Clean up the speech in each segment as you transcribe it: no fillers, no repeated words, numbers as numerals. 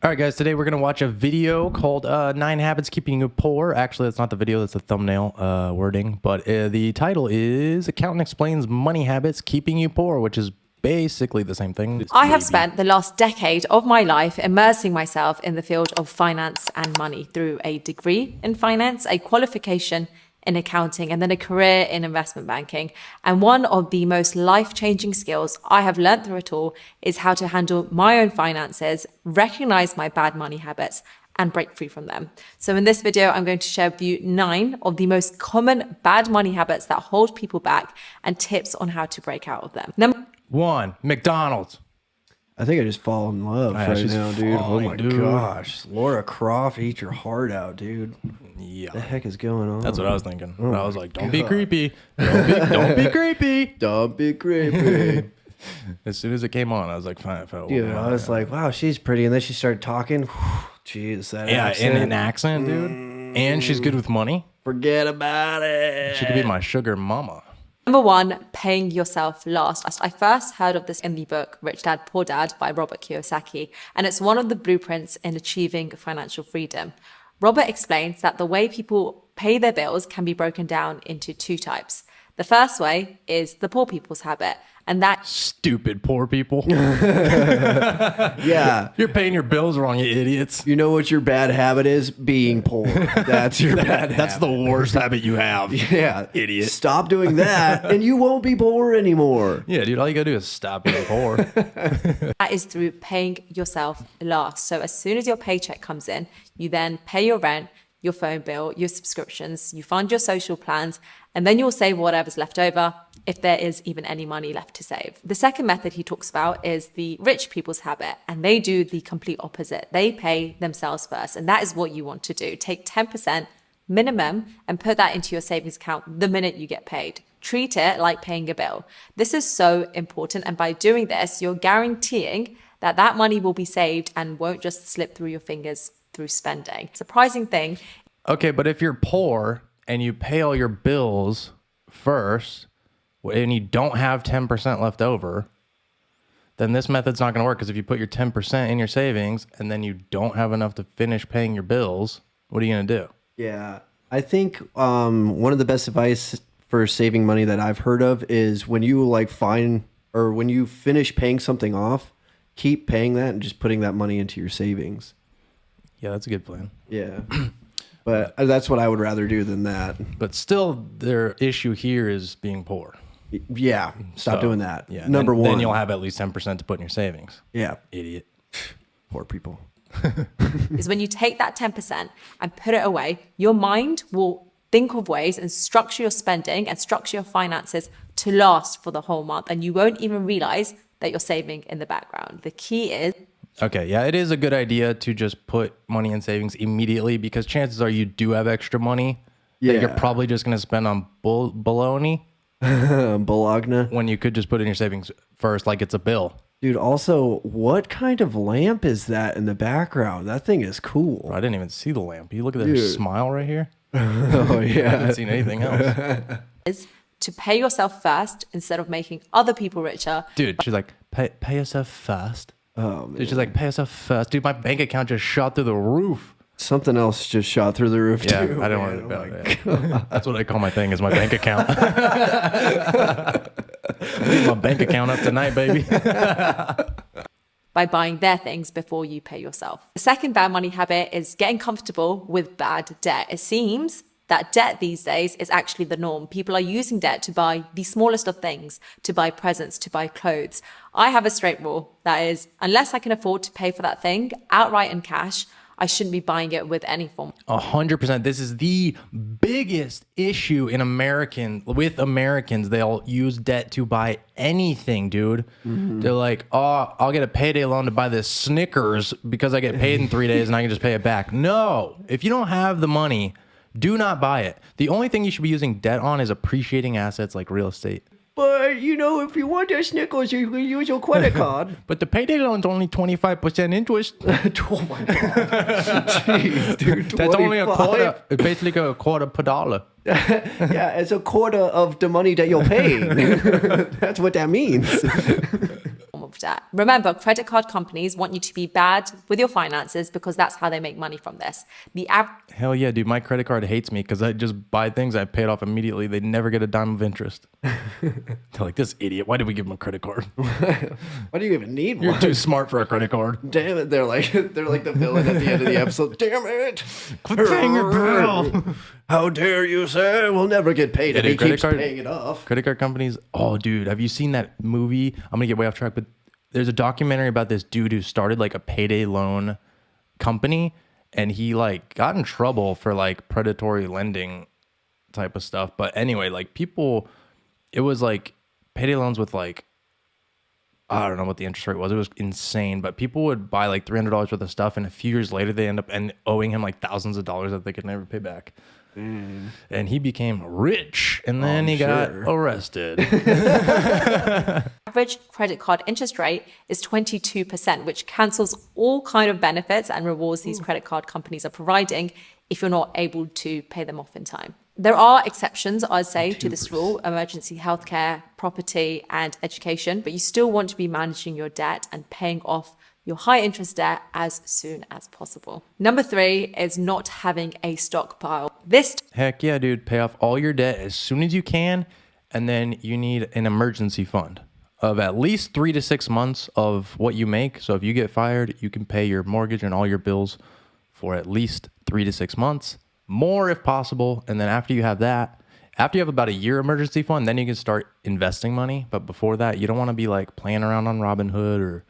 All right, guys, today we're going to watch a video called 9 Habits Keeping You Poor. Actually, that's not the video, that's the thumbnail wording. But the title is Accountant Explains Money Habits Keeping You Poor, which is basically the same thing. I have spent the last decade of my life immersing myself in the field of finance and money through a degree in finance, a qualification in accounting, and then a career in investment banking. And one of the most life-changing skills I have learned through it all is how to handle my own finances, recognize my bad money habits, and break free from them. So in this video, I'm going to share with you 9 of the most common bad money habits that hold people back and tips on how to break out of them. Number 1, McDonald's. I think I just fall in love right she's now, dude. Oh falling, my dude. gosh. Laura Croft, eat your heart out, dude. Yeah. What the heck is going on? That's what I was thinking. I was like, don't be creepy. Don't be creepy. Don't be creepy. As soon as it came on, I was like, fine. Dude, I was like, wow, she's pretty. And then she started talking. Jeez, that accent. In an accent, dude. And she's good with money. Forget about it. She could be my sugar mama. Number 1, paying yourself last. I first heard of this in the book Rich Dad, Poor Dad by Robert Kiyosaki, and it's one of the blueprints in achieving financial freedom. Robert explains that the way people pay their bills can be broken down into 2 types. The first way is the poor people's habit, and that... Stupid poor people. Yeah. You're paying your bills wrong, you idiots. You know what your bad habit is? Being poor. That's your bad habit. That's the worst habit you have. Yeah. Idiot. Stop doing that, and you won't be poor anymore. Yeah, dude, all you gotta do is stop being poor. That is through paying yourself last. So as soon as your paycheck comes in, you then pay your rent, your phone bill, your subscriptions, you fund your social plans, and then you'll save whatever's left over, if there is even any money left to save. The second method he talks about is the rich people's habit, and they do the complete opposite. They pay themselves first, and that is what you want to do. Take 10% minimum and put that into your savings account the minute you get paid. Treat it like paying a bill. This is so important, and by doing this, you're guaranteeing that that money will be saved and won't just slip through your fingers through spending. Surprising thing. Okay, but if you're poor and you pay all your bills first and you don't have 10% left over, then this method's not going to work, because if you put your 10% in your savings and then you don't have enough to finish paying your bills, what are you going to do? Yeah. I think one of the best advice for saving money that I've heard of is when you when you finish paying something off, keep paying that and just putting that money into your savings. Yeah, that's a good plan. Yeah. But that's what I would rather do than that. But still, their issue here is being poor. Yeah. Stop doing that. Yeah. Number one. Then you'll have at least 10% to put in your savings. Yeah. Idiot. Poor people. Is when you take that 10% and put it away, your mind will think of ways and structure your spending and structure your finances to last for the whole month. And you won't even realize that you're saving in the background. The key is... Okay, yeah, it is a good idea to just put money in savings immediately, because chances are you do have extra money that you're probably just going to spend on baloney. Bologna. When you could just put it in your savings first, like it's a bill. Dude, also, what kind of lamp is that in the background? That thing is cool. Bro, I didn't even see the lamp. You look at their smile right here. Oh, yeah. I haven't seen anything else. is to pay yourself first instead of making other people richer. Dude, she's like, pay yourself first. Oh, man. Dude, she's like, pay yourself first. Dude, my bank account just shot through the roof. Something else just shot through the roof, Yeah, too. I don't worry about it. Yeah. That's what I call my thing, is my bank account. Get my bank account up tonight, baby. By buying their things before you pay yourself. The second bad money habit is getting comfortable with bad debt. It seems that debt these days is actually the norm. People are using debt to buy the smallest of things, to buy presents, to buy clothes. I have a straight rule. That is, unless I can afford to pay for that thing outright in cash, I shouldn't be buying it with any form. 100%. This is the biggest issue with Americans. They'll use debt to buy anything, dude. Mm-hmm. They're like, oh, I'll get a payday loan to buy this Snickers because I get paid in 3 days and I can just pay it back. No, if you don't have the money, do not buy it. The only thing you should be using debt on is appreciating assets like real estate. But, you know, if you want your Snickers, you can use your credit card. But the payday loan's only 25% interest. Oh, my God. Jeez, dude. That's only a quarter. It's basically a quarter per dollar. Yeah, it's a quarter of the money that you're paying. That's what that means. of debt. Remember, credit card companies want you to be bad with your finances because that's how they make money from this. Hell yeah, dude. My credit card hates me because I just buy things, I pay it off immediately. They never get a dime of interest. They're like, this idiot, why did we give him a credit card? Why do you even need You're one? too smart for a credit card. Damn it! They're like the villain at the end of the episode. Damn it! Quit paying your bill. How dare you, sir? We'll never get paid if dude, he credit keeps card- paying it off. Credit card companies. Oh, dude, have you seen that movie? I'm gonna get way off track, but there's a documentary about this dude who started like a payday loan company, and he like got in trouble for like predatory lending type of stuff. But anyway, like people, it was like payday loans with like, I don't know what the interest rate was. It was insane. But people would buy like $300 worth of stuff, and a few years later, they end up owing him like thousands of dollars that they could never pay back. And he became rich, and then he got arrested. Average credit card interest rate is 22%, which cancels all kind of benefits and rewards these credit card companies are providing if you're not able to pay them off in time. There are exceptions, I'd say, to this rule: emergency healthcare, property, and education, but you still want to be managing your debt and paying off your high interest debt as soon as possible. Number 3 is not having a stockpile. Heck yeah, dude. Pay off all your debt as soon as you can, and then you need an emergency fund of at least 3 to 6 months of what you make. So if you get fired, you can pay your mortgage and all your bills for at least 3 to 6 months, more if possible. And then after you have that, after you have about a year emergency fund, then you can start investing money. But before that, you don't want to be like playing around on Robinhood or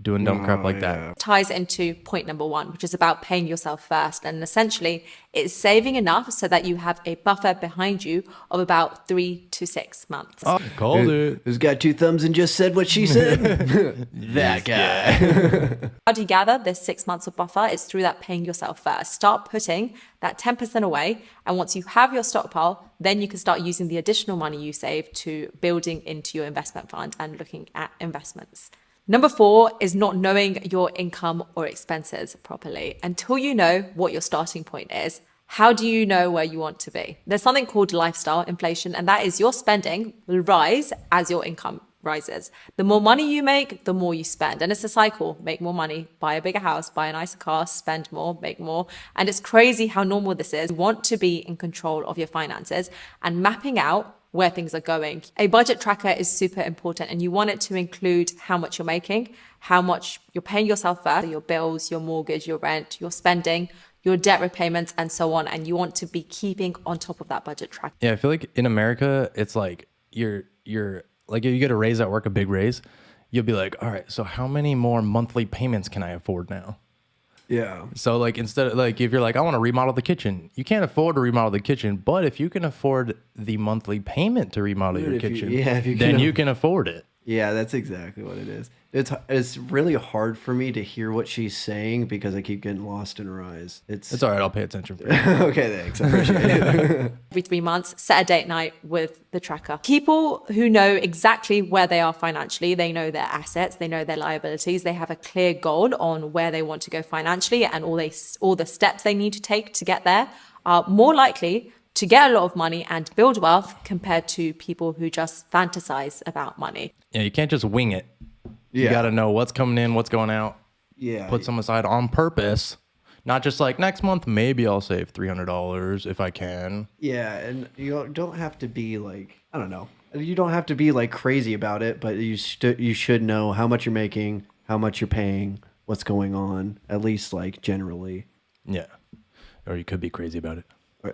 doing dumb crap like that. Ties into point number 1, which is about paying yourself first. And essentially, it's saving enough so that you have a buffer behind you of about 3 to 6 months. Oh, called it. Who's got 2 thumbs and just said what she said? That guy. How do you gather this 6 months of buffer? It's through that paying yourself first. Start putting that 10% away. And once you have your stockpile, then you can start using the additional money you save to building into your investment fund and looking at investments. Number 4 is not knowing your income or expenses properly. Until you know what your starting point is, how do you know where you want to be? There's something called lifestyle inflation, and that is your spending will rise as your income rises. The more money you make, the more you spend. And it's a cycle. Make more money, buy a bigger house, buy a nicer car, spend more, make more. And it's crazy how normal this is. You want to be in control of your finances and mapping out where things are going. A budget tracker is super important, and you want it to include how much you're making, how much you're paying yourself first, your bills, your mortgage, your rent, your spending, your debt repayments, and so on. And you want to be keeping on top of that budget tracker. Yeah, I feel like in America, it's like you're like if you get a raise at work, a big raise, you'll be like, all right, so how many more monthly payments can I afford now? Yeah. So like instead of like if you're like I want to remodel the kitchen, you can't afford to remodel the kitchen, but if you can afford the monthly payment to remodel your kitchen, then you can afford it. Yeah, that's exactly what it is. It's really hard for me to hear what she's saying because I keep getting lost in her eyes. It's all right. I'll pay attention for you. Okay, thanks. I appreciate it. Every 3 months, set a date night with the tracker. People who know exactly where they are financially, they know their assets, they know their liabilities, they have a clear goal on where they want to go financially and all the steps they need to take to get there, are more likely to get a lot of money and build wealth compared to people who just fantasize about money. Yeah, you can't just wing it. You Yeah. got to know what's coming in, what's going out. Yeah. Put some aside on purpose. Not just like next month, maybe I'll save $300 if I can. Yeah, and you don't have to be like, I don't know. You don't have to be like crazy about it, but you should know how much you're making, how much you're paying, what's going on, at least like generally. Yeah. Or you could be crazy about it.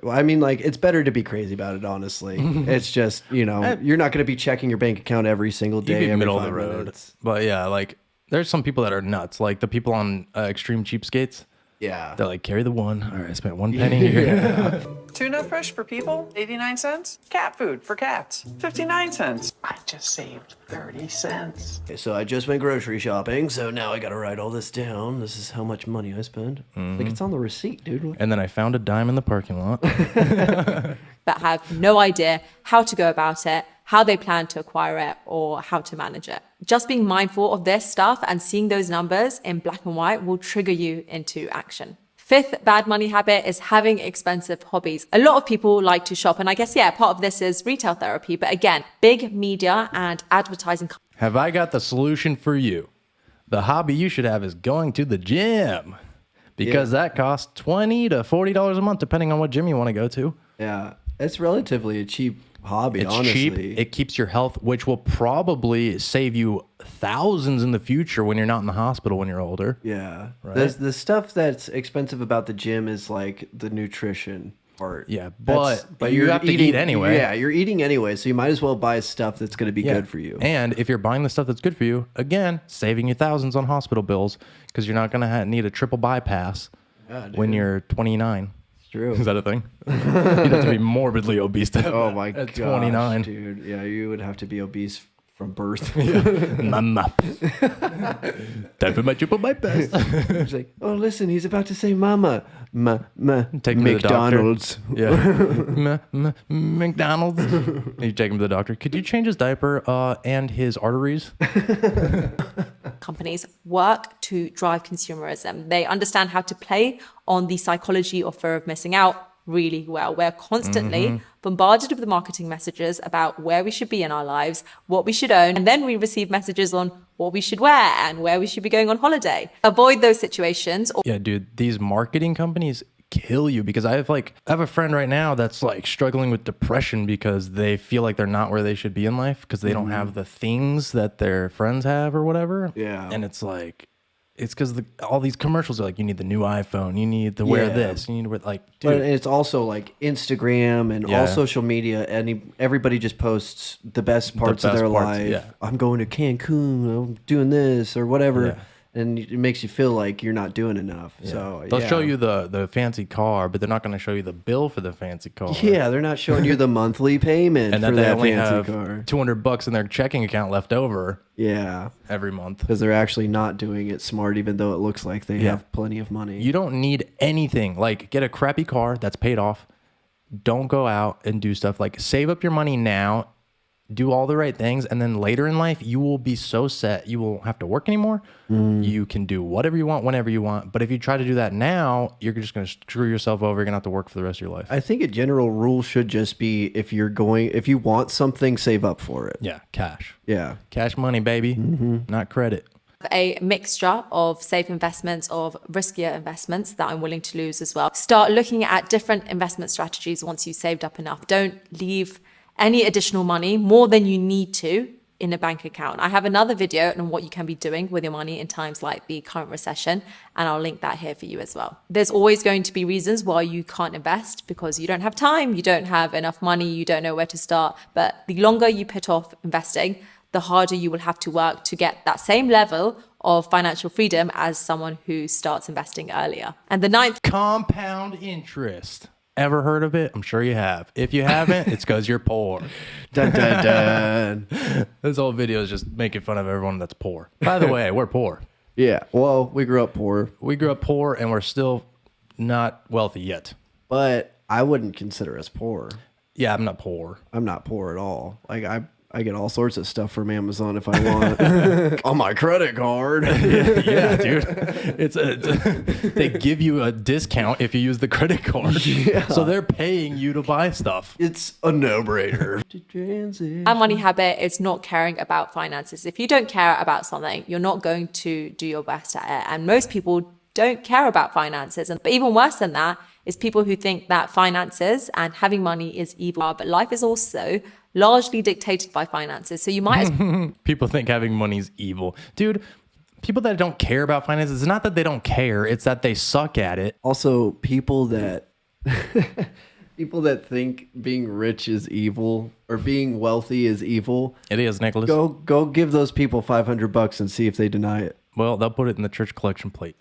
Well, I mean, like, it's better to be crazy about it, honestly. It's just, you're not going to be checking your bank account every single day, You'd be every middle of 5 the road. minutes. But yeah, like there's some people that are nuts. Like the people on Extreme Cheapskates. Yeah. They're like, carry the one. All right, I spent 1 penny here. Tuna fish for people, 89 cents. Cat food for cats, 59 cents. I just saved 30 cents. Okay, so I just went grocery shopping, so now I got to write all this down. This is how much money I spent. Like, it's on the receipt, dude. And then I found a dime in the parking lot. But have no idea how to go about it, how they plan to acquire it, or how to manage it. Just being mindful of this stuff and seeing those numbers in black and white will trigger you into action. 5th bad money habit is having expensive hobbies. A lot of people like to shop, and I guess, part of this is retail therapy. But again, big media and advertising. have I got the solution for you. The hobby you should have is going to the gym because that costs $20 to $40 a month, depending on what gym you want to go to. Yeah, it's relatively a cheap hobby, It's honestly. cheap. It keeps your health, which will probably save you thousands in the future when you're not in the hospital when you're older. Yeah. Right? The stuff that's expensive about the gym is like the nutrition part. Yeah, That's- but you have to eat anyway. Yeah, you're eating anyway, so you might as well buy stuff that's going to be Yeah. good for you. And if you're buying the stuff that's good for you, again, saving you thousands on hospital bills because you're not going to need a triple bypass when you're 29. It's true. Is that a thing? You'd have to be morbidly obese to have Oh that my at god, 29. dude. Yeah, you would have to be obese from birth. Mama. Time for my triple bypass. He's like, oh, listen, he's about to say mama. Take me to the doctor. McDonald's. Yeah. McDonald's. You take him to the doctor. Could you change his diaper and his arteries? Companies work to drive consumerism. They understand how to play on the psychology or fear of missing out really well. We're constantly bombarded with the marketing messages about where we should be in our lives, what we should own, and then we receive messages on what we should wear and where we should be going on holiday. Avoid those situations. Yeah, dude, these marketing companies kill you because I have a friend right now that's like struggling with depression because they feel like they're not where they should be in life because they don't have the things that their friends have or whatever. Yeah. And it's like, it's because all these commercials are like, you need the new iPhone, you need to wear this, you need to wear But dude. it's also like Instagram and all social media. Everybody just posts the best parts of best their parts, life. yeah. I'm going to Cancun. I'm doing this or whatever. Yeah. And it makes you feel like you're not doing enough. So They'll show you the fancy car, but they're not going to show you the bill for the fancy car. Yeah, they're not showing you the monthly payment And for that they that only fancy have car. $200 in their checking account left over Yeah, every month. because they're actually not doing it smart, even though it looks like they have plenty of money. You don't need anything. Like, get a crappy car that's paid off. Don't go out and do stuff. Like, save up your money now, do all the right things, and then later in life, you will be so set. You won't have to work anymore. You can do whatever you want, whenever you want. But if you try to do that now, you're just going to screw yourself over. You're going to have to work for the rest of your life. I think a general rule should just be if you want something, save up for it. Yeah, cash. Yeah. Cash money, baby, not credit. A mixture of safe investments, of riskier investments that I'm willing to lose as well. Start looking at different investment strategies once you've saved up enough. Don't leave any additional money more than you need to in a bank account. I have another video on what you can be doing with your money in times like the current recession, and I'll link that here for you as well. There's always going to be reasons why you can't invest because you don't have time, you don't have enough money, you don't know where to start. But the longer you put off investing, the harder you will have to work to get that same level of financial freedom as someone who starts investing earlier. And the ninth Compound interest. Ever heard of it? I'm sure you have. If you haven't, it's because you're poor. Dun, dun, dun. This whole video is just making fun of everyone that's poor. By the way, we're poor. Yeah. Well, we grew up poor, We grew up poor and we're still not wealthy yet. but I wouldn't consider us poor. Yeah, I'm not poor. I'm not poor at all. Like I get all sorts of stuff from Amazon if I want on my credit card. Yeah, dude. They give you a discount if you use the credit card. So they're paying you to buy stuff. It's a no-brainer. Our money habit is not caring about finances. If you don't care about something, you're not going to do your best at it. And most people don't care about finances. But even worse than that is people who think that finances and having money is evil. But life is also largely dictated by finances. So you might as People think having money is evil. Dude, people that don't care about finances, it's not that they don't care, it's that they suck at it. Also, people that think being rich is evil or being wealthy is evil, It is, Nicholas. go give those people $500 and see if they deny it. Well, they'll put it in the church collection plate.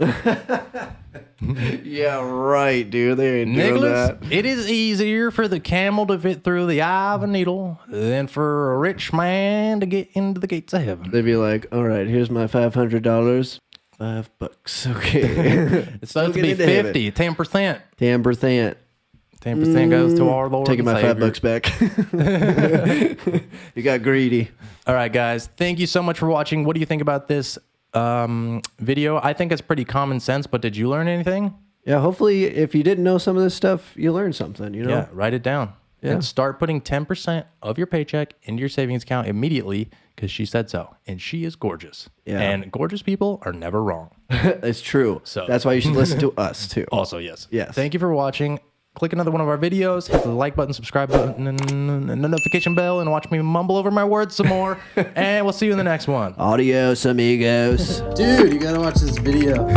Yeah, right, dude. They ain't doing Nicholas, that. it is easier for the camel to fit through the eye of a needle than for a rich man to get into the gates of heaven. They'd be like, "All right, here's my $500. $5, okay." It's supposed to be get into heaven. 50, 10%. 10%. 10% goes to our Lord. Taking and my Savior. $5 back. You got greedy. All right, guys. Thank you so much for watching. What do you think about this video? I think it's pretty common sense, but did you learn anything? Yeah, hopefully, if you didn't know some of this stuff, you learned something. You know. Yeah, write it down. Yeah. And start putting 10% of your paycheck into your savings account immediately because she said so. And she is gorgeous. Yeah. And gorgeous people are never wrong. It's true. So- That's why you should listen to us too. Also, yes. Yes. Thank you for watching. Click another one of our videos, hit the like button, subscribe button, and the notification bell, and watch me mumble over my words some more. And we'll see you in the next one. Adios, amigos. Dude, you gotta watch this video.